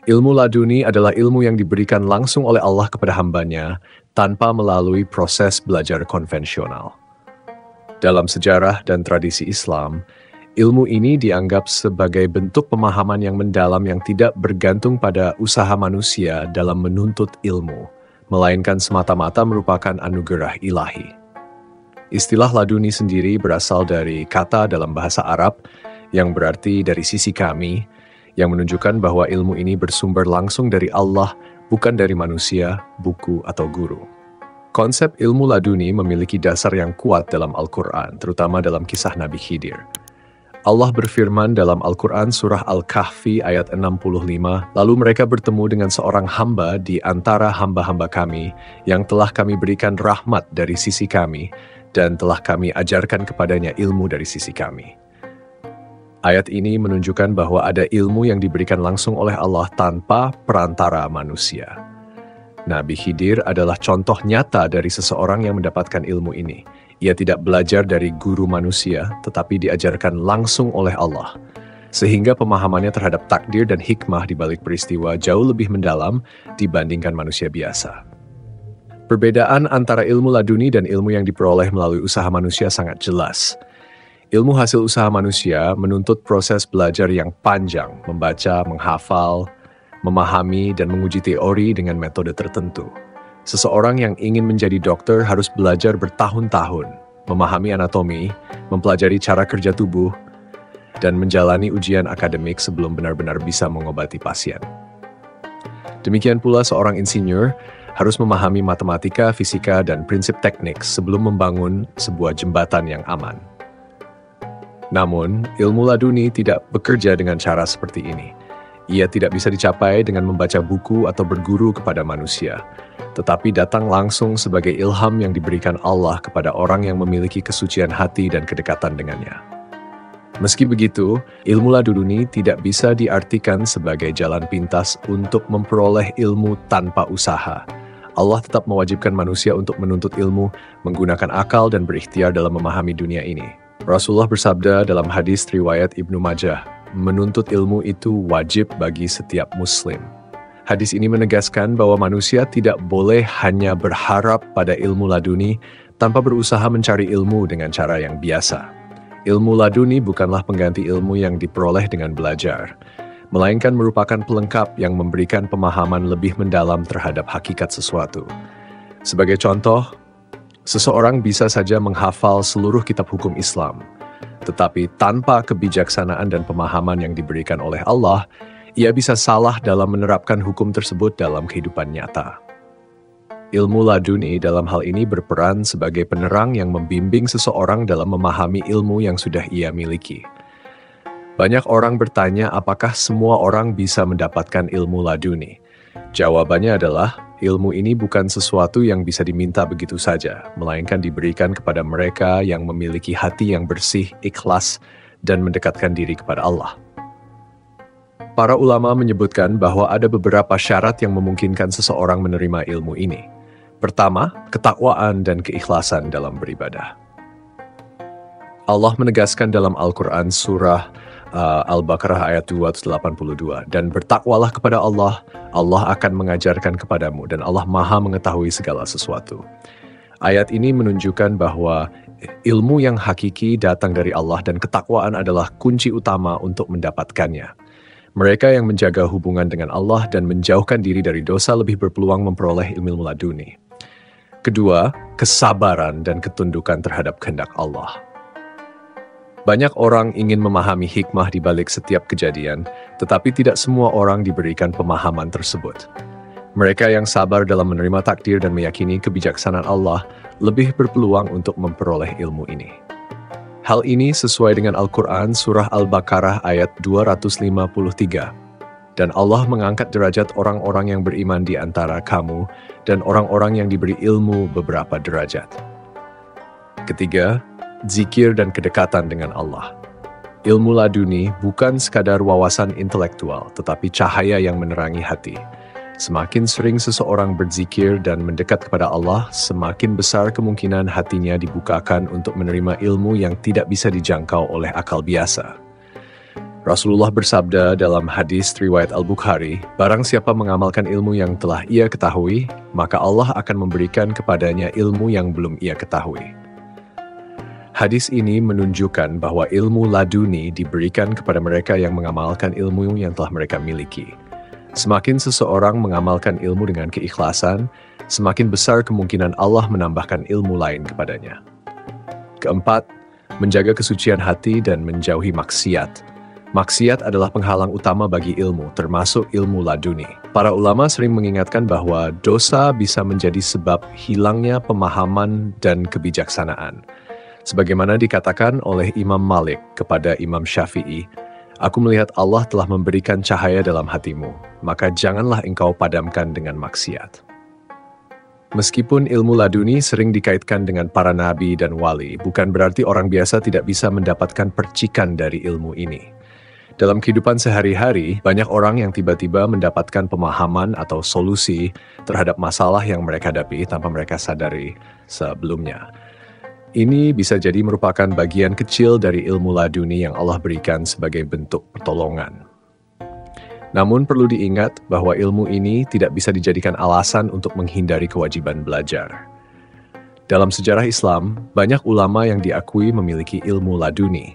Ilmu laduni adalah ilmu yang diberikan langsung oleh Allah kepada hambanya tanpa melalui proses belajar konvensional. Dalam sejarah dan tradisi Islam, ilmu ini dianggap sebagai bentuk pemahaman yang mendalam yang tidak bergantung pada usaha manusia dalam menuntut ilmu, melainkan semata-mata merupakan anugerah ilahi. Istilah laduni sendiri berasal dari kata dalam bahasa Arab yang berarti dari sisi kami, yang menunjukkan bahwa ilmu ini bersumber langsung dari Allah, bukan dari manusia, buku, atau guru. Konsep ilmu laduni memiliki dasar yang kuat dalam Al-Quran, terutama dalam kisah Nabi Khidir. Allah berfirman dalam Al-Quran surah Al-Kahfi ayat 65, lalu mereka bertemu dengan seorang hamba di antara hamba-hamba kami yang telah kami berikan rahmat dari sisi kami dan telah kami ajarkan kepadanya ilmu dari sisi kami. Ayat ini menunjukkan bahwa ada ilmu yang diberikan langsung oleh Allah tanpa perantara manusia. Nabi Khidir adalah contoh nyata dari seseorang yang mendapatkan ilmu ini. Ia tidak belajar dari guru manusia, tetapi diajarkan langsung oleh Allah. Sehingga pemahamannya terhadap takdir dan hikmah di balik peristiwa jauh lebih mendalam dibandingkan manusia biasa. Perbedaan antara ilmu laduni dan ilmu yang diperoleh melalui usaha manusia sangat jelas. Ilmu hasil usaha manusia menuntut proses belajar yang panjang, membaca, menghafal, memahami, dan menguji teori dengan metode tertentu. Seseorang yang ingin menjadi dokter harus belajar bertahun-tahun, memahami anatomi, mempelajari cara kerja tubuh, dan menjalani ujian akademik sebelum benar-benar bisa mengobati pasien. Demikian pula seorang insinyur harus memahami matematika, fisika, dan prinsip teknik sebelum membangun sebuah jembatan yang aman. Namun, ilmu laduni tidak bekerja dengan cara seperti ini. Ia tidak bisa dicapai dengan membaca buku atau berguru kepada manusia, tetapi datang langsung sebagai ilham yang diberikan Allah kepada orang yang memiliki kesucian hati dan kedekatan dengannya. Meski begitu, ilmu laduni tidak bisa diartikan sebagai jalan pintas untuk memperoleh ilmu tanpa usaha. Allah tetap mewajibkan manusia untuk menuntut ilmu, menggunakan akal dan berikhtiar dalam memahami dunia ini. Rasulullah bersabda dalam hadis riwayat Ibnu Majah, menuntut ilmu itu wajib bagi setiap muslim. Hadis ini menegaskan bahwa manusia tidak boleh hanya berharap pada ilmu laduni tanpa berusaha mencari ilmu dengan cara yang biasa. Ilmu laduni bukanlah pengganti ilmu yang diperoleh dengan belajar, melainkan merupakan pelengkap yang memberikan pemahaman lebih mendalam terhadap hakikat sesuatu. Sebagai contoh, seseorang bisa saja menghafal seluruh kitab hukum Islam, tetapi tanpa kebijaksanaan dan pemahaman yang diberikan oleh Allah, ia bisa salah dalam menerapkan hukum tersebut dalam kehidupan nyata. Ilmu laduni dalam hal ini berperan sebagai penerang yang membimbing seseorang dalam memahami ilmu yang sudah ia miliki. Banyak orang bertanya apakah semua orang bisa mendapatkan ilmu laduni. Jawabannya adalah, ilmu ini bukan sesuatu yang bisa diminta begitu saja, melainkan diberikan kepada mereka yang memiliki hati yang bersih, ikhlas, dan mendekatkan diri kepada Allah. Para ulama menyebutkan bahwa ada beberapa syarat yang memungkinkan seseorang menerima ilmu ini. Pertama, ketakwaan dan keikhlasan dalam beribadah. Allah menegaskan dalam Al-Quran surah Al-Baqarah ayat 282, dan bertakwalah kepada Allah, Allah akan mengajarkan kepadamu, dan Allah Maha mengetahui segala sesuatu. Ayat ini menunjukkan bahwa ilmu yang hakiki datang dari Allah dan ketakwaan adalah kunci utama untuk mendapatkannya. Mereka yang menjaga hubungan dengan Allah dan menjauhkan diri dari dosa lebih berpeluang memperoleh ilmu laduni. Kedua, kesabaran dan ketundukan terhadap kehendak Allah. Banyak orang ingin memahami hikmah di balik setiap kejadian, tetapi tidak semua orang diberikan pemahaman tersebut. Mereka yang sabar dalam menerima takdir dan meyakini kebijaksanaan Allah lebih berpeluang untuk memperoleh ilmu ini. Hal ini sesuai dengan Al-Quran surah Al-Baqarah ayat 253. Dan Allah mengangkat derajat orang-orang yang beriman di antara kamu dan orang-orang yang diberi ilmu beberapa derajat. Ketiga, zikir dan kedekatan dengan Allah. Ilmu laduni bukan sekadar wawasan intelektual, tetapi cahaya yang menerangi hati. Semakin sering seseorang berzikir dan mendekat kepada Allah, semakin besar kemungkinan hatinya dibukakan untuk menerima ilmu yang tidak bisa dijangkau oleh akal biasa. Rasulullah bersabda dalam hadis riwayat Al-Bukhari, "Barang siapa mengamalkan ilmu yang telah ia ketahui, maka Allah akan memberikan kepadanya ilmu yang belum ia ketahui." Hadis ini menunjukkan bahwa ilmu laduni diberikan kepada mereka yang mengamalkan ilmu yang telah mereka miliki. Semakin seseorang mengamalkan ilmu dengan keikhlasan, semakin besar kemungkinan Allah menambahkan ilmu lain kepadanya. Keempat, menjaga kesucian hati dan menjauhi maksiat. Maksiat adalah penghalang utama bagi ilmu, termasuk ilmu laduni. Para ulama sering mengingatkan bahwa dosa bisa menjadi sebab hilangnya pemahaman dan kebijaksanaan. Sebagaimana dikatakan oleh Imam Malik kepada Imam Syafi'i, "Aku melihat Allah telah memberikan cahaya dalam hatimu, maka janganlah engkau padamkan dengan maksiat." Meskipun ilmu laduni sering dikaitkan dengan para nabi dan wali, bukan berarti orang biasa tidak bisa mendapatkan percikan dari ilmu ini. Dalam kehidupan sehari-hari, banyak orang yang tiba-tiba mendapatkan pemahaman atau solusi terhadap masalah yang mereka hadapi tanpa mereka sadari sebelumnya. Ini bisa jadi merupakan bagian kecil dari ilmu laduni yang Allah berikan sebagai bentuk pertolongan. Namun perlu diingat bahwa ilmu ini tidak bisa dijadikan alasan untuk menghindari kewajiban belajar. Dalam sejarah Islam, banyak ulama yang diakui memiliki ilmu laduni.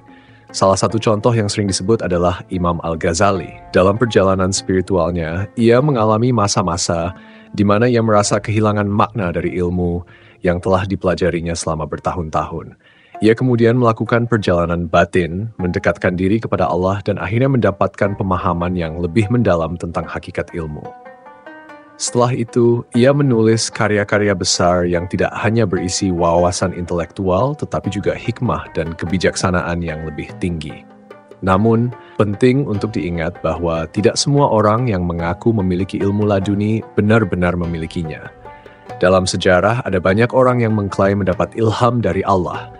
Salah satu contoh yang sering disebut adalah Imam Al-Ghazali. Dalam perjalanan spiritualnya, ia mengalami masa-masa di mana ia merasa kehilangan makna dari ilmu yang telah dipelajarinya selama bertahun-tahun. Ia kemudian melakukan perjalanan batin, mendekatkan diri kepada Allah dan akhirnya mendapatkan pemahaman yang lebih mendalam tentang hakikat ilmu. Setelah itu, ia menulis karya-karya besar yang tidak hanya berisi wawasan intelektual, tetapi juga hikmah dan kebijaksanaan yang lebih tinggi. Namun, penting untuk diingat bahwa tidak semua orang yang mengaku memiliki ilmu laduni benar-benar memilikinya. Dalam sejarah, ada banyak orang yang mengklaim mendapat ilham dari Allah,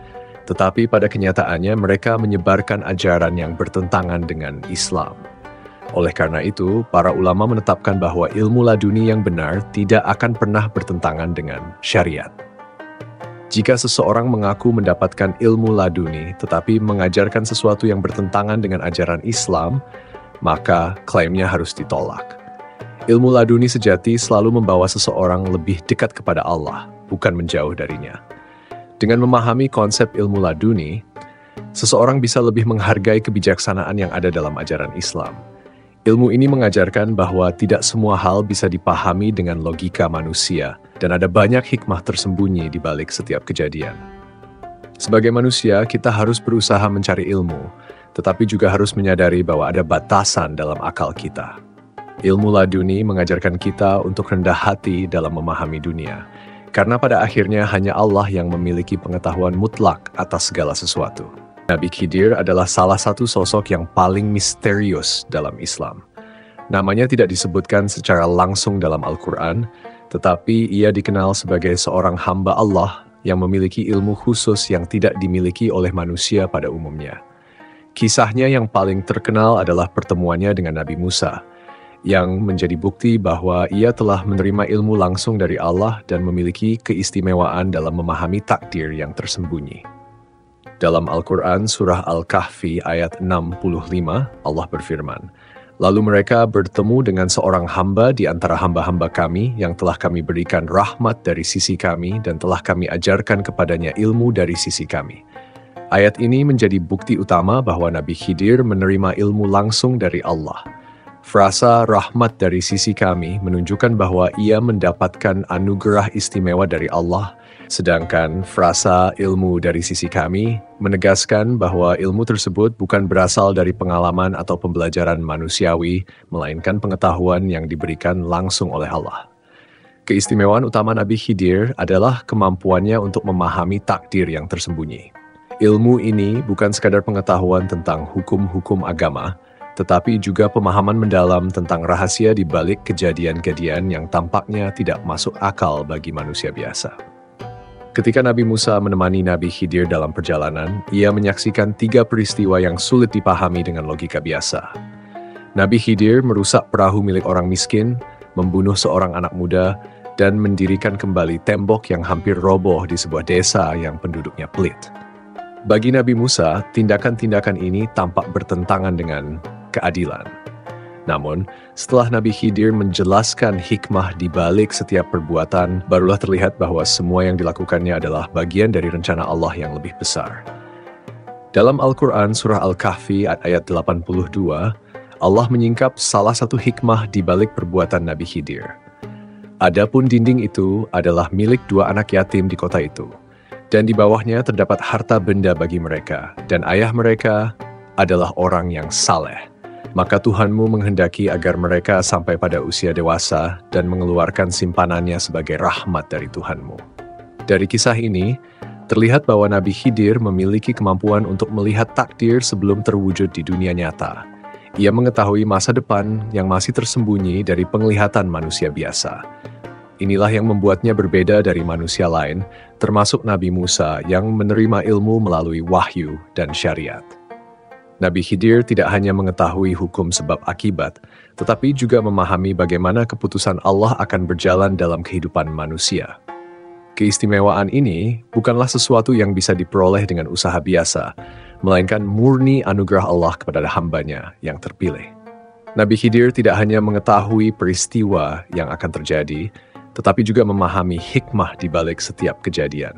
tetapi pada kenyataannya mereka menyebarkan ajaran yang bertentangan dengan Islam. Oleh karena itu, para ulama menetapkan bahwa ilmu laduni yang benar tidak akan pernah bertentangan dengan syariat. Jika seseorang mengaku mendapatkan ilmu laduni tetapi mengajarkan sesuatu yang bertentangan dengan ajaran Islam, maka klaimnya harus ditolak. Ilmu laduni sejati selalu membawa seseorang lebih dekat kepada Allah, bukan menjauh darinya. Dengan memahami konsep ilmu laduni, seseorang bisa lebih menghargai kebijaksanaan yang ada dalam ajaran Islam. Ilmu ini mengajarkan bahwa tidak semua hal bisa dipahami dengan logika manusia, dan ada banyak hikmah tersembunyi di balik setiap kejadian. Sebagai manusia, kita harus berusaha mencari ilmu, tetapi juga harus menyadari bahwa ada batasan dalam akal kita. Ilmu laduni mengajarkan kita untuk rendah hati dalam memahami dunia, karena pada akhirnya hanya Allah yang memiliki pengetahuan mutlak atas segala sesuatu. Nabi Khidir adalah salah satu sosok yang paling misterius dalam Islam. Namanya tidak disebutkan secara langsung dalam Al-Quran, tetapi ia dikenal sebagai seorang hamba Allah yang memiliki ilmu khusus yang tidak dimiliki oleh manusia pada umumnya. Kisahnya yang paling terkenal adalah pertemuannya dengan Nabi Musa, yang menjadi bukti bahwa ia telah menerima ilmu langsung dari Allah dan memiliki keistimewaan dalam memahami takdir yang tersembunyi. Dalam Al-Quran Surah Al-Kahfi ayat 65, Allah berfirman, "Lalu mereka bertemu dengan seorang hamba di antara hamba-hamba kami yang telah kami berikan rahmat dari sisi kami dan telah kami ajarkan kepadanya ilmu dari sisi kami." Ayat ini menjadi bukti utama bahwa Nabi Khidir menerima ilmu langsung dari Allah. Frasa rahmat dari sisi kami menunjukkan bahwa ia mendapatkan anugerah istimewa dari Allah, sedangkan frasa ilmu dari sisi kami menegaskan bahwa ilmu tersebut bukan berasal dari pengalaman atau pembelajaran manusiawi, melainkan pengetahuan yang diberikan langsung oleh Allah. Keistimewaan utama Nabi Khidir adalah kemampuannya untuk memahami takdir yang tersembunyi. Ilmu ini bukan sekadar pengetahuan tentang hukum-hukum agama, tetapi juga pemahaman mendalam tentang rahasia di balik kejadian-kejadian yang tampaknya tidak masuk akal bagi manusia biasa. Ketika Nabi Musa menemani Nabi Khidir dalam perjalanan, ia menyaksikan 3 peristiwa yang sulit dipahami dengan logika biasa. Nabi Khidir merusak perahu milik orang miskin, membunuh seorang anak muda, dan mendirikan kembali tembok yang hampir roboh di sebuah desa yang penduduknya pelit. Bagi Nabi Musa, tindakan-tindakan ini tampak bertentangan dengan keadilan. Namun, setelah Nabi Khidir menjelaskan hikmah di balik setiap perbuatan, barulah terlihat bahwa semua yang dilakukannya adalah bagian dari rencana Allah yang lebih besar. Dalam Al-Quran Surah Al-Kahfi ayat 82, Allah menyingkap salah satu hikmah di balik perbuatan Nabi Khidir. Adapun dinding itu adalah milik 2 anak yatim di kota itu, dan di bawahnya terdapat harta benda bagi mereka, dan ayah mereka adalah orang yang saleh. Maka Tuhanmu menghendaki agar mereka sampai pada usia dewasa dan mengeluarkan simpanannya sebagai rahmat dari Tuhanmu. Dari kisah ini, terlihat bahwa Nabi Khidir memiliki kemampuan untuk melihat takdir sebelum terwujud di dunia nyata. Ia mengetahui masa depan yang masih tersembunyi dari penglihatan manusia biasa. Inilah yang membuatnya berbeda dari manusia lain, termasuk Nabi Musa yang menerima ilmu melalui wahyu dan syariat. Nabi Khidir tidak hanya mengetahui hukum sebab akibat, tetapi juga memahami bagaimana keputusan Allah akan berjalan dalam kehidupan manusia. Keistimewaan ini bukanlah sesuatu yang bisa diperoleh dengan usaha biasa, melainkan murni anugerah Allah kepada hamba-Nya yang terpilih. Nabi Khidir tidak hanya mengetahui peristiwa yang akan terjadi, tetapi juga memahami hikmah di balik setiap kejadian.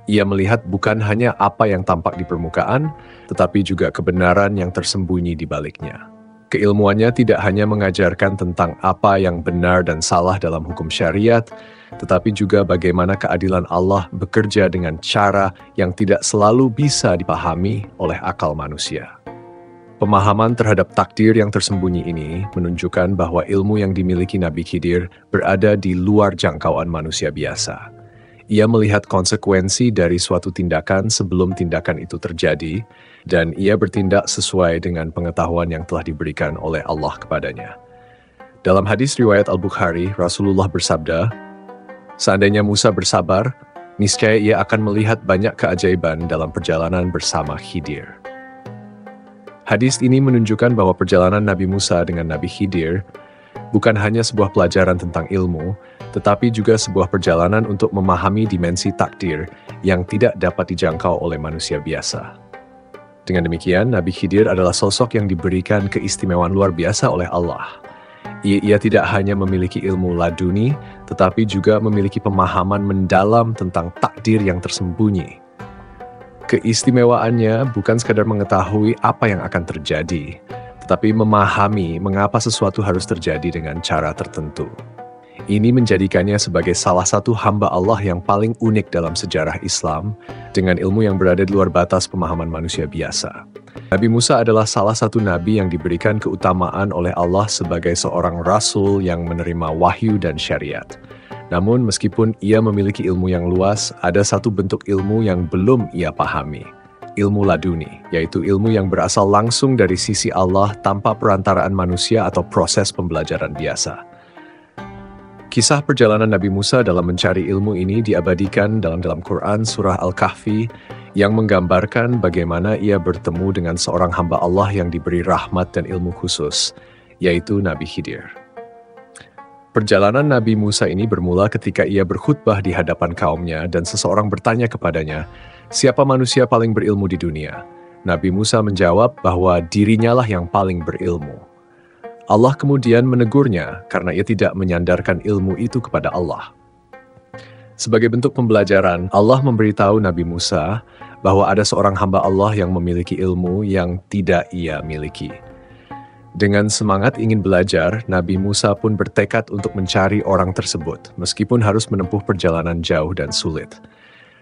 Ia melihat bukan hanya apa yang tampak di permukaan, tetapi juga kebenaran yang tersembunyi di baliknya. Keilmuannya tidak hanya mengajarkan tentang apa yang benar dan salah dalam hukum syariat, tetapi juga bagaimana keadilan Allah bekerja dengan cara yang tidak selalu bisa dipahami oleh akal manusia. Pemahaman terhadap takdir yang tersembunyi ini menunjukkan bahwa ilmu yang dimiliki Nabi Khidir berada di luar jangkauan manusia biasa. Ia melihat konsekuensi dari suatu tindakan sebelum tindakan itu terjadi, dan ia bertindak sesuai dengan pengetahuan yang telah diberikan oleh Allah kepadanya. Dalam hadis riwayat Al-Bukhari, Rasulullah bersabda, "Seandainya Musa bersabar, niscaya ia akan melihat banyak keajaiban dalam perjalanan bersama Khidir." Hadis ini menunjukkan bahwa perjalanan Nabi Musa dengan Nabi Khidir bukan hanya sebuah pelajaran tentang ilmu, tetapi juga sebuah perjalanan untuk memahami dimensi takdir yang tidak dapat dijangkau oleh manusia biasa. Dengan demikian, Nabi Khidir adalah sosok yang diberikan keistimewaan luar biasa oleh Allah. Ia tidak hanya memiliki ilmu laduni, tetapi juga memiliki pemahaman mendalam tentang takdir yang tersembunyi. Keistimewaannya bukan sekadar mengetahui apa yang akan terjadi, tetapi memahami mengapa sesuatu harus terjadi dengan cara tertentu. Ini menjadikannya sebagai salah satu hamba Allah yang paling unik dalam sejarah Islam, dengan ilmu yang berada di luar batas pemahaman manusia biasa. Nabi Musa adalah salah satu nabi yang diberikan keutamaan oleh Allah sebagai seorang rasul yang menerima wahyu dan syariat. Namun meskipun ia memiliki ilmu yang luas, ada satu bentuk ilmu yang belum ia pahami. Ilmu laduni, yaitu ilmu yang berasal langsung dari sisi Allah tanpa perantaraan manusia atau proses pembelajaran biasa. Kisah perjalanan Nabi Musa dalam mencari ilmu ini diabadikan dalam Quran Surah Al-Kahfi yang menggambarkan bagaimana ia bertemu dengan seorang hamba Allah yang diberi rahmat dan ilmu khusus, yaitu Nabi Khidir. Perjalanan Nabi Musa ini bermula ketika ia berkhutbah di hadapan kaumnya dan seseorang bertanya kepadanya, "Siapa manusia paling berilmu di dunia?" Nabi Musa menjawab bahwa dirinya lah yang paling berilmu. Allah kemudian menegurnya karena ia tidak menyandarkan ilmu itu kepada Allah. Sebagai bentuk pembelajaran, Allah memberitahu Nabi Musa bahwa ada seorang hamba Allah yang memiliki ilmu yang tidak ia miliki. Dengan semangat ingin belajar, Nabi Musa pun bertekad untuk mencari orang tersebut, meskipun harus menempuh perjalanan jauh dan sulit.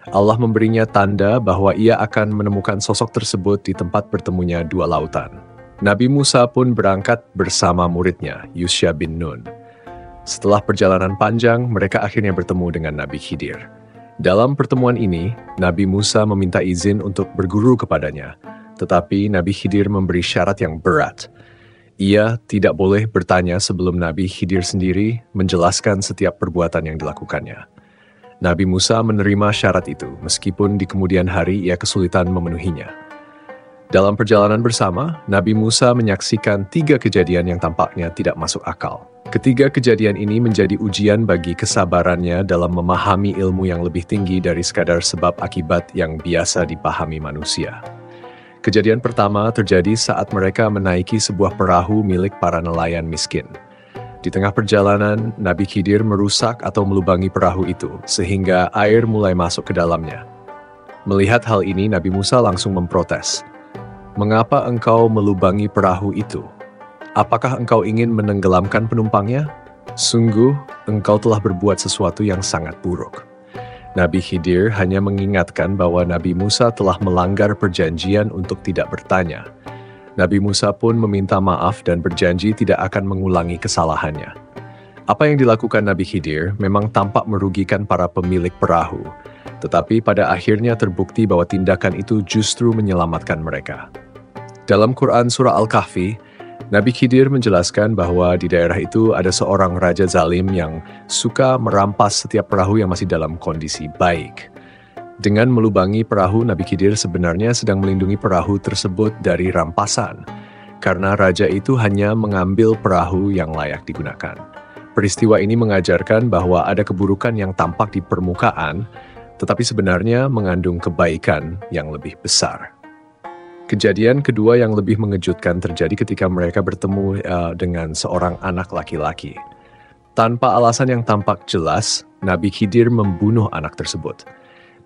Allah memberinya tanda bahwa ia akan menemukan sosok tersebut di tempat bertemunya 2 lautan. Nabi Musa pun berangkat bersama muridnya, Yusha bin Nun. Setelah perjalanan panjang, mereka akhirnya bertemu dengan Nabi Khidir. Dalam pertemuan ini, Nabi Musa meminta izin untuk berguru kepadanya, tetapi Nabi Khidir memberi syarat yang berat. Ia tidak boleh bertanya sebelum Nabi Khidir sendiri menjelaskan setiap perbuatan yang dilakukannya. Nabi Musa menerima syarat itu, meskipun di kemudian hari ia kesulitan memenuhinya. Dalam perjalanan bersama, Nabi Musa menyaksikan 3 kejadian yang tampaknya tidak masuk akal. Ketiga kejadian ini menjadi ujian bagi kesabarannya dalam memahami ilmu yang lebih tinggi dari sekadar sebab akibat yang biasa dipahami manusia. Kejadian pertama terjadi saat mereka menaiki sebuah perahu milik para nelayan miskin. Di tengah perjalanan, Nabi Khidir merusak atau melubangi perahu itu, sehingga air mulai masuk ke dalamnya. Melihat hal ini, Nabi Musa langsung memprotes. "Mengapa engkau melubangi perahu itu? Apakah engkau ingin menenggelamkan penumpangnya? Sungguh, engkau telah berbuat sesuatu yang sangat buruk." Nabi Khidir hanya mengingatkan bahwa Nabi Musa telah melanggar perjanjian untuk tidak bertanya. Nabi Musa pun meminta maaf dan berjanji tidak akan mengulangi kesalahannya. Apa yang dilakukan Nabi Khidir memang tampak merugikan para pemilik perahu, tetapi pada akhirnya terbukti bahwa tindakan itu justru menyelamatkan mereka. Dalam Quran Surah Al-Kahfi, Nabi Khidir menjelaskan bahwa di daerah itu ada seorang raja zalim yang suka merampas setiap perahu yang masih dalam kondisi baik. Dengan melubangi perahu, Nabi Khidir sebenarnya sedang melindungi perahu tersebut dari rampasan, karena raja itu hanya mengambil perahu yang layak digunakan. Peristiwa ini mengajarkan bahwa ada keburukan yang tampak di permukaan, tetapi sebenarnya mengandung kebaikan yang lebih besar. Kejadian kedua yang lebih mengejutkan terjadi ketika mereka bertemu dengan seorang anak laki-laki. Tanpa alasan yang tampak jelas, Nabi Khidir membunuh anak tersebut.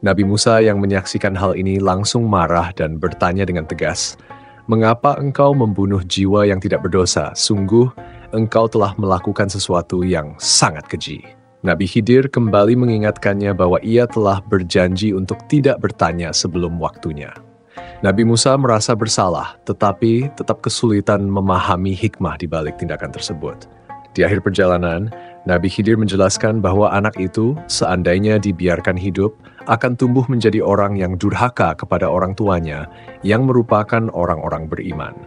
Nabi Musa yang menyaksikan hal ini langsung marah dan bertanya dengan tegas, "Mengapa engkau membunuh jiwa yang tidak berdosa? Sungguh, engkau telah melakukan sesuatu yang sangat keji." Nabi Khidir kembali mengingatkannya bahwa ia telah berjanji untuk tidak bertanya sebelum waktunya. Nabi Musa merasa bersalah, tetapi tetap kesulitan memahami hikmah di balik tindakan tersebut. Di akhir perjalanan, Nabi Khidir menjelaskan bahwa anak itu, seandainya dibiarkan hidup, akan tumbuh menjadi orang yang durhaka kepada orang tuanya, yang merupakan orang-orang beriman.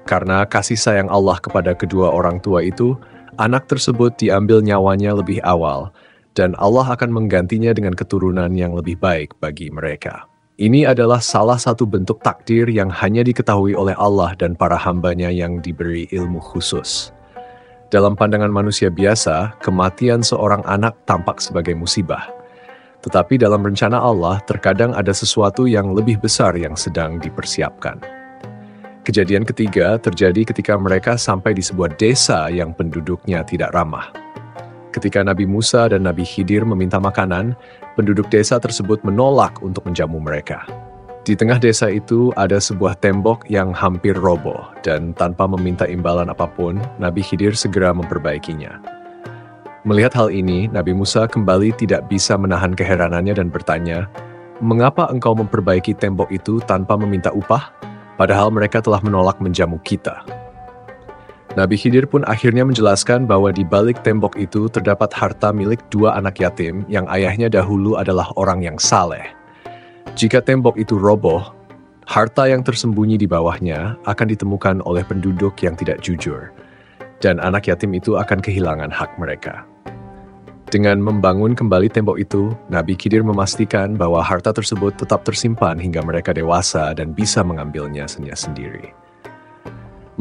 Karena kasih sayang Allah kepada kedua orang tua itu, anak tersebut diambil nyawanya lebih awal, dan Allah akan menggantinya dengan keturunan yang lebih baik bagi mereka. Ini adalah salah satu bentuk takdir yang hanya diketahui oleh Allah dan para hambanya yang diberi ilmu khusus. Dalam pandangan manusia biasa, kematian seorang anak tampak sebagai musibah. Tetapi dalam rencana Allah, terkadang ada sesuatu yang lebih besar yang sedang dipersiapkan. Kejadian ketiga terjadi ketika mereka sampai di sebuah desa yang penduduknya tidak ramah. Ketika Nabi Musa dan Nabi Khidir meminta makanan, penduduk desa tersebut menolak untuk menjamu mereka. Di tengah desa itu ada sebuah tembok yang hampir roboh, dan tanpa meminta imbalan apapun, Nabi Khidir segera memperbaikinya. Melihat hal ini, Nabi Musa kembali tidak bisa menahan keheranannya dan bertanya, "Mengapa engkau memperbaiki tembok itu tanpa meminta upah? Padahal mereka telah menolak menjamu kita." Nabi Khidir pun akhirnya menjelaskan bahwa di balik tembok itu terdapat harta milik dua anak yatim yang ayahnya dahulu adalah orang yang saleh. Jika tembok itu roboh, harta yang tersembunyi di bawahnya akan ditemukan oleh penduduk yang tidak jujur, dan anak yatim itu akan kehilangan hak mereka. Dengan membangun kembali tembok itu, Nabi Khidir memastikan bahwa harta tersebut tetap tersimpan hingga mereka dewasa dan bisa mengambilnya sendiri.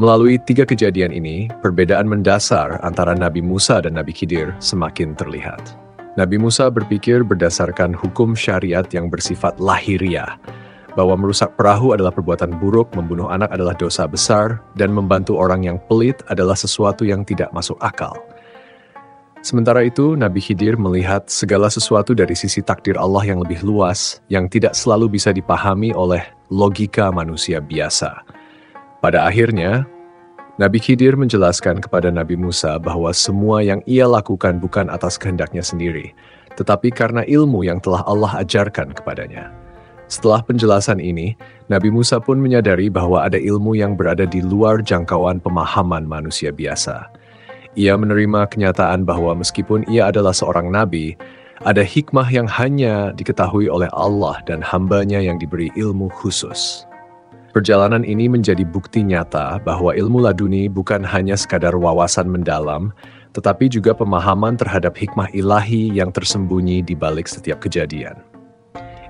Melalui tiga kejadian ini, perbedaan mendasar antara Nabi Musa dan Nabi Khidir semakin terlihat. Nabi Musa berpikir berdasarkan hukum syariat yang bersifat lahiriah, bahwa merusak perahu adalah perbuatan buruk, membunuh anak adalah dosa besar, dan membantu orang yang pelit adalah sesuatu yang tidak masuk akal. Sementara itu, Nabi Khidir melihat segala sesuatu dari sisi takdir Allah yang lebih luas, yang tidak selalu bisa dipahami oleh logika manusia biasa. Pada akhirnya, Nabi Khidir menjelaskan kepada Nabi Musa bahwa semua yang ia lakukan bukan atas kehendaknya sendiri, tetapi karena ilmu yang telah Allah ajarkan kepadanya. Setelah penjelasan ini, Nabi Musa pun menyadari bahwa ada ilmu yang berada di luar jangkauan pemahaman manusia biasa. Ia menerima kenyataan bahwa meskipun ia adalah seorang nabi, ada hikmah yang hanya diketahui oleh Allah dan hambanya yang diberi ilmu khusus. Perjalanan ini menjadi bukti nyata bahwa ilmu laduni bukan hanya sekadar wawasan mendalam, tetapi juga pemahaman terhadap hikmah ilahi yang tersembunyi di balik setiap kejadian.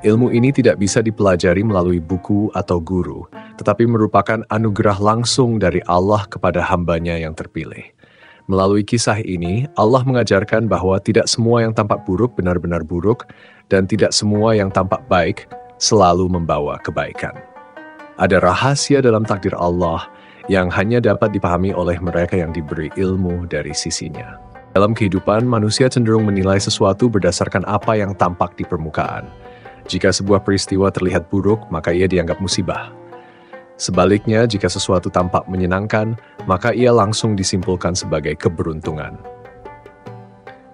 Ilmu ini tidak bisa dipelajari melalui buku atau guru, tetapi merupakan anugerah langsung dari Allah kepada hambanya yang terpilih. Melalui kisah ini, Allah mengajarkan bahwa tidak semua yang tampak buruk benar-benar buruk, dan tidak semua yang tampak baik selalu membawa kebaikan. Ada rahasia dalam takdir Allah yang hanya dapat dipahami oleh mereka yang diberi ilmu dari sisinya. Dalam kehidupan, manusia cenderung menilai sesuatu berdasarkan apa yang tampak di permukaan. Jika sebuah peristiwa terlihat buruk, maka ia dianggap musibah. Sebaliknya, jika sesuatu tampak menyenangkan, maka ia langsung disimpulkan sebagai keberuntungan.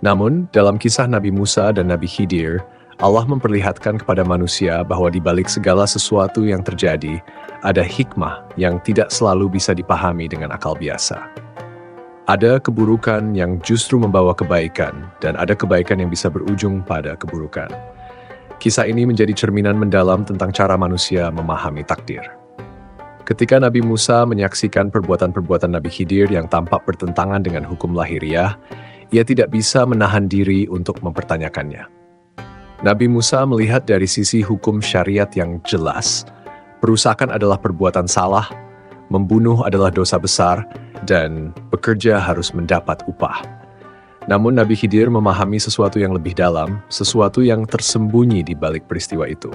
Namun, dalam kisah Nabi Musa dan Nabi Khidir, Allah memperlihatkan kepada manusia bahwa di balik segala sesuatu yang terjadi, ada hikmah yang tidak selalu bisa dipahami dengan akal biasa. Ada keburukan yang justru membawa kebaikan, dan ada kebaikan yang bisa berujung pada keburukan. Kisah ini menjadi cerminan mendalam tentang cara manusia memahami takdir. Ketika Nabi Musa menyaksikan perbuatan-perbuatan Nabi Khidir yang tampak bertentangan dengan hukum lahiriah, ia tidak bisa menahan diri untuk mempertanyakannya. Nabi Musa melihat dari sisi hukum syariat yang jelas, perusakan adalah perbuatan salah, membunuh adalah dosa besar, dan pekerja harus mendapat upah. Namun Nabi Khidir memahami sesuatu yang lebih dalam, sesuatu yang tersembunyi di balik peristiwa itu,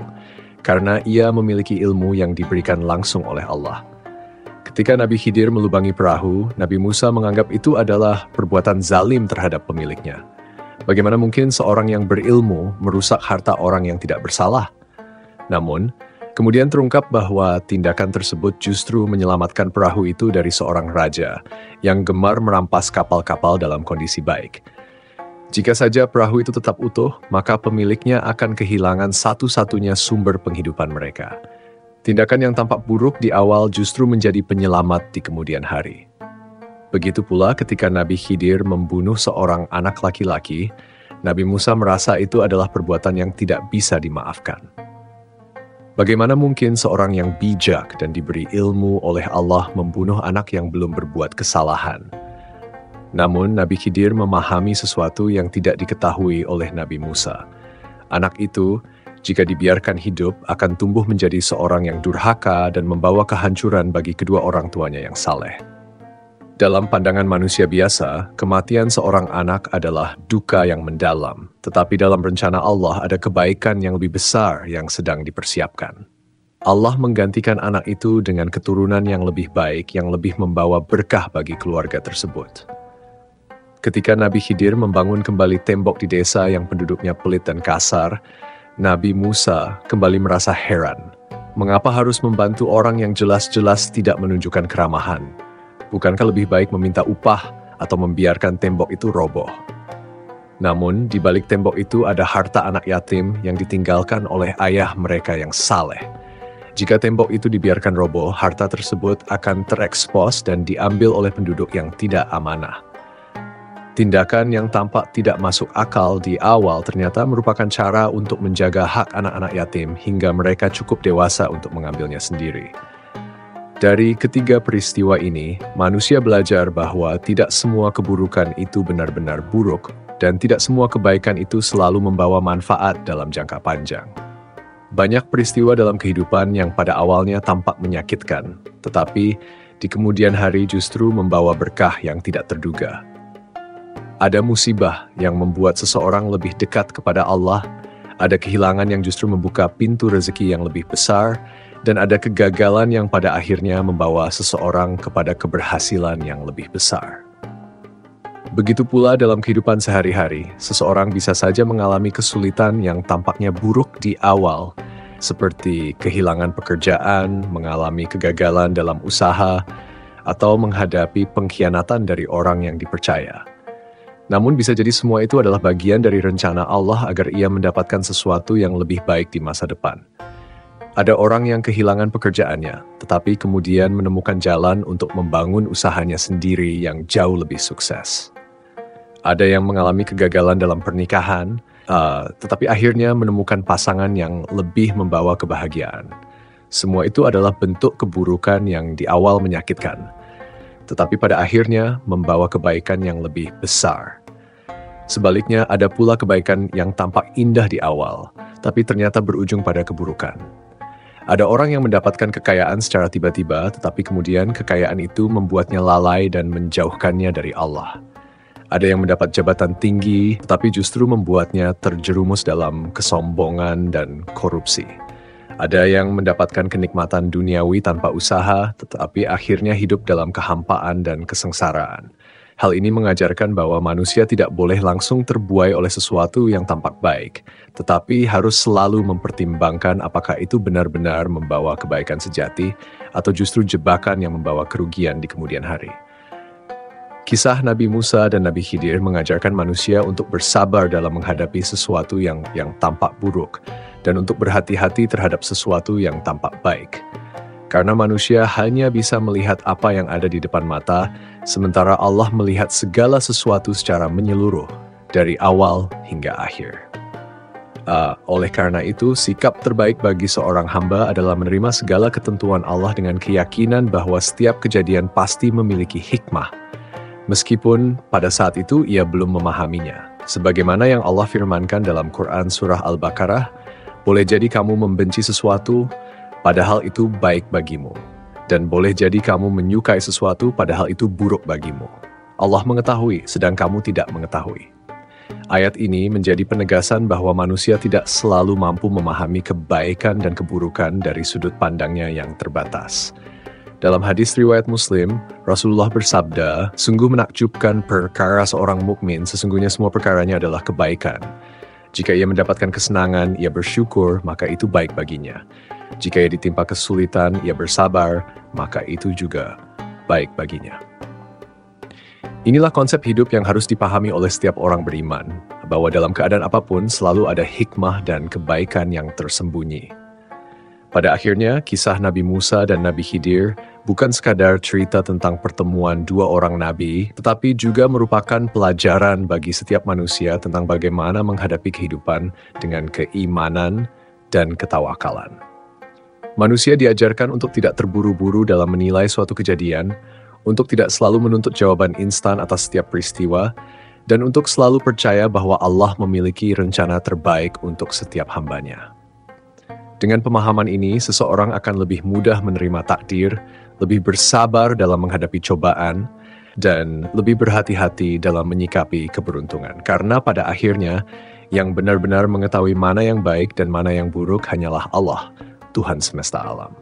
karena ia memiliki ilmu yang diberikan langsung oleh Allah. Ketika Nabi Khidir melubangi perahu, Nabi Musa menganggap itu adalah perbuatan zalim terhadap pemiliknya. Bagaimana mungkin seorang yang berilmu merusak harta orang yang tidak bersalah? Namun, kemudian terungkap bahwa tindakan tersebut justru menyelamatkan perahu itu dari seorang raja yang gemar merampas kapal-kapal dalam kondisi baik. Jika saja perahu itu tetap utuh, maka pemiliknya akan kehilangan satu-satunya sumber penghidupan mereka. Tindakan yang tampak buruk di awal justru menjadi penyelamat di kemudian hari. Begitu pula ketika Nabi Khidir membunuh seorang anak laki-laki, Nabi Musa merasa itu adalah perbuatan yang tidak bisa dimaafkan. Bagaimana mungkin seorang yang bijak dan diberi ilmu oleh Allah membunuh anak yang belum berbuat kesalahan? Namun, Nabi Khidir memahami sesuatu yang tidak diketahui oleh Nabi Musa. Anak itu, jika dibiarkan hidup, akan tumbuh menjadi seorang yang durhaka dan membawa kehancuran bagi kedua orang tuanya yang saleh. Dalam pandangan manusia biasa, kematian seorang anak adalah duka yang mendalam, tetapi dalam rencana Allah ada kebaikan yang lebih besar yang sedang dipersiapkan. Allah menggantikan anak itu dengan keturunan yang lebih baik, yang lebih membawa berkah bagi keluarga tersebut. Ketika Nabi Khidir membangun kembali tembok di desa yang penduduknya pelit dan kasar, Nabi Musa kembali merasa heran. Mengapa harus membantu orang yang jelas-jelas tidak menunjukkan keramahan? Bukankah lebih baik meminta upah atau membiarkan tembok itu roboh? Namun, di balik tembok itu ada harta anak yatim yang ditinggalkan oleh ayah mereka yang saleh. Jika tembok itu dibiarkan roboh, harta tersebut akan terekspos dan diambil oleh penduduk yang tidak amanah. Tindakan yang tampak tidak masuk akal di awal ternyata merupakan cara untuk menjaga hak anak-anak yatim hingga mereka cukup dewasa untuk mengambilnya sendiri. Dari ketiga peristiwa ini, manusia belajar bahwa tidak semua keburukan itu benar-benar buruk, dan tidak semua kebaikan itu selalu membawa manfaat dalam jangka panjang. Banyak peristiwa dalam kehidupan yang pada awalnya tampak menyakitkan, tetapi di kemudian hari justru membawa berkah yang tidak terduga. Ada musibah yang membuat seseorang lebih dekat kepada Allah, ada kehilangan yang justru membuka pintu rezeki yang lebih besar, dan ada kegagalan yang pada akhirnya membawa seseorang kepada keberhasilan yang lebih besar. Begitu pula dalam kehidupan sehari-hari, seseorang bisa saja mengalami kesulitan yang tampaknya buruk di awal, seperti kehilangan pekerjaan, mengalami kegagalan dalam usaha, atau menghadapi pengkhianatan dari orang yang dipercaya. Namun bisa jadi semua itu adalah bagian dari rencana Allah agar ia mendapatkan sesuatu yang lebih baik di masa depan. Ada orang yang kehilangan pekerjaannya, tetapi kemudian menemukan jalan untuk membangun usahanya sendiri yang jauh lebih sukses. Ada yang mengalami kegagalan dalam pernikahan, tetapi akhirnya menemukan pasangan yang lebih membawa kebahagiaan. Semua itu adalah bentuk keburukan yang di awal menyakitkan, tetapi pada akhirnya membawa kebaikan yang lebih besar. Sebaliknya, ada pula kebaikan yang tampak indah di awal, tapi ternyata berujung pada keburukan. Ada orang yang mendapatkan kekayaan secara tiba-tiba, tetapi kemudian kekayaan itu membuatnya lalai dan menjauhkannya dari Allah. Ada yang mendapat jabatan tinggi, tetapi justru membuatnya terjerumus dalam kesombongan dan korupsi. Ada yang mendapatkan kenikmatan duniawi tanpa usaha, tetapi akhirnya hidup dalam kehampaan dan kesengsaraan. Hal ini mengajarkan bahwa manusia tidak boleh langsung terbuai oleh sesuatu yang tampak baik, tetapi harus selalu mempertimbangkan apakah itu benar-benar membawa kebaikan sejati atau justru jebakan yang membawa kerugian di kemudian hari. Kisah Nabi Musa dan Nabi Khidir mengajarkan manusia untuk bersabar dalam menghadapi sesuatu yang tampak buruk dan untuk berhati-hati terhadap sesuatu yang tampak baik. Karena manusia hanya bisa melihat apa yang ada di depan mata, sementara Allah melihat segala sesuatu secara menyeluruh, dari awal hingga akhir. Oleh karena itu, sikap terbaik bagi seorang hamba adalah menerima segala ketentuan Allah dengan keyakinan bahwa setiap kejadian pasti memiliki hikmah, meskipun pada saat itu ia belum memahaminya. Sebagaimana yang Allah firmankan dalam Quran Surah Al-Baqarah, boleh jadi kamu membenci sesuatu, padahal itu baik bagimu. Dan boleh jadi kamu menyukai sesuatu, padahal itu buruk bagimu. Allah mengetahui, sedang kamu tidak mengetahui. Ayat ini menjadi penegasan bahwa manusia tidak selalu mampu memahami kebaikan dan keburukan dari sudut pandangnya yang terbatas. Dalam hadis riwayat Muslim, Rasulullah bersabda, "Sungguh menakjubkan perkara seorang mukmin, sesungguhnya semua perkaranya adalah kebaikan. Jika ia mendapatkan kesenangan, ia bersyukur, maka itu baik baginya. Jika ia ditimpa kesulitan, ia bersabar, maka itu juga baik baginya." Inilah konsep hidup yang harus dipahami oleh setiap orang beriman, bahwa dalam keadaan apapun selalu ada hikmah dan kebaikan yang tersembunyi. Pada akhirnya, kisah Nabi Musa dan Nabi Khidir bukan sekadar cerita tentang pertemuan dua orang nabi, tetapi juga merupakan pelajaran bagi setiap manusia tentang bagaimana menghadapi kehidupan dengan keimanan dan ketawakalan. Manusia diajarkan untuk tidak terburu-buru dalam menilai suatu kejadian, untuk tidak selalu menuntut jawaban instan atas setiap peristiwa, dan untuk selalu percaya bahwa Allah memiliki rencana terbaik untuk setiap hambanya. Dengan pemahaman ini, seseorang akan lebih mudah menerima takdir, lebih bersabar dalam menghadapi cobaan, dan lebih berhati-hati dalam menyikapi keberuntungan. Karena pada akhirnya, yang benar-benar mengetahui mana yang baik dan mana yang buruk hanyalah Allah, Tuhan semesta alam.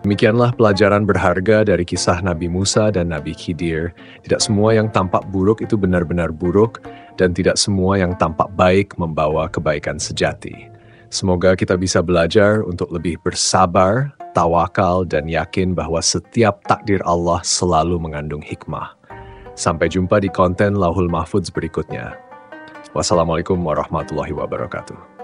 Demikianlah pelajaran berharga dari kisah Nabi Musa dan Nabi Khidir. Tidak semua yang tampak buruk itu benar-benar buruk, dan tidak semua yang tampak baik membawa kebaikan sejati. Semoga kita bisa belajar untuk lebih bersabar, tawakal, dan yakin bahwa setiap takdir Allah selalu mengandung hikmah. Sampai jumpa di konten Lauhul Mahfudz berikutnya. Wassalamualaikum warahmatullahi wabarakatuh.